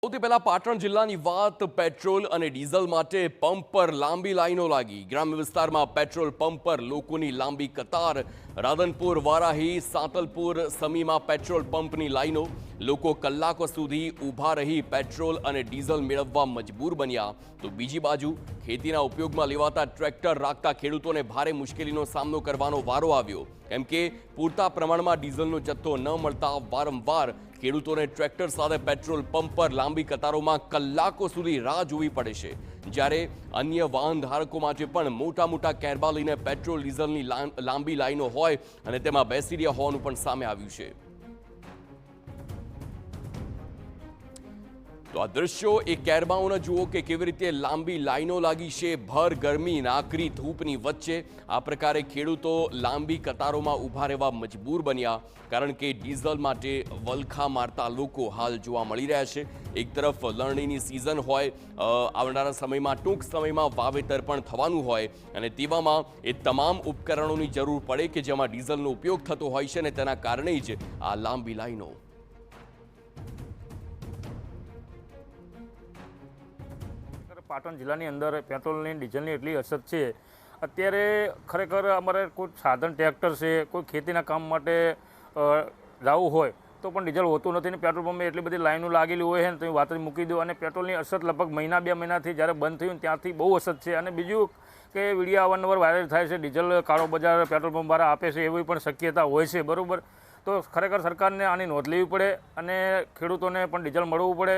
સૌથી પહેલા પાટણ જિલ્લાની વાત પેટ્રોલ અને ડીઝલ માટે પંપ પર લાંબી લાઈનો લાગી। ગ્રામ્ય વિસ્તારમાં પેટ્રોલ પંપ પર લોકોની લાંબી કતાર। રાધનપુર વારાહી સાંતલપુર સમીમાં પેટ્રોલ પંપની લાઈનો। લોકો કલાકો સુધી ઊભા રહી પેટ્રોલ અને ડીઝલ મેળવવા મજબૂર બન્યા। તો બીજી બાજુ ખેતીના ઉપયોગમાં લેવાતા ટ્રેક્ટર રાખતા ખેડૂતોને ભારે મુશ્કેલીનો સામનો કરવાનો વારો આવ્યો, કેમ કે પૂરતા પ્રમાણમાં ડીઝલનો જથ્થો ન મળતા વારંવાર ખેડૂતોને ટ્રેક્ટર સાથે પેટ્રોલ પંપ પર લાંબી કતારોમાં કલાકો સુધી રાહ જોવી પડે છે। જ્યારે અન્ય વાહન ધારકો માટે પણ મોટા કેરબા લઈને પેટ્રોલ ડીઝલની લાંબી લાઈનો હોય અને તેમાં બેસી રહ્યા હોવાનું પણ સામે આવ્યું છે। તો આ દ્રશ્યો એ કેરબાઓના જુઓ કે કેવી રીતે લાંબી લાઈનો લાગી છે ભર ગરમી નાકરી ધૂપની વચ્ચે। આ પ્રકારે ખેડૂતો લાંબી કતારોમાં ઊભા રહેવા મજબૂર બન્યા, કારણ કે ડીઝલ માટે વલખા મારતા લોકો હાલ જોવા મળી રહ્યા છે। એક તરફ લણણીની સિઝન હોય, આવનારા સમયમાં ટૂંક સમયમાં વાવેતર પણ થવાનું હોય અને તેવામાં એ તમામ ઉપકરણોની જરૂર પડે કે જેમાં ડીઝલનો ઉપયોગ થતો હોય છે અને તેના કારણે જ આ લાંબી લાઈનો। પાટણ જિલ્લાની અંદર પેટ્રોલની ડીઝલની એટલી અછત છે। અત્યારે ખરેખર અમારે કોઈ સાધન ટ્રેક્ટર છે, કોઈ ખેતીના કામ માટે જવું હોય તો પણ ડીઝલ હોતું નથી ને પેટ્રોલ પંપે એટલી બધી લાઈનો લાગેલી હોય છે ને તો વાત જ મૂકી દો। અને પેટ્રોલની અછત લગભગ મહિના બે મહિનાથી જ્યારે બંધ થયું ત્યારથી બહુ અછત છે। અને બીજું કે વિડીયો અવારનવાર વાયરલ થાય છે, ડીઝલ કાળો બજાર પેટ્રોલ પંપવાળા આપે છે એવી પણ શક્યતા હોય છે, બરાબર। તો ખરેખર સરકારને આની નોંધ લેવી પડે અને ખેડૂતોને પણ ડીઝલ મળવું પડે।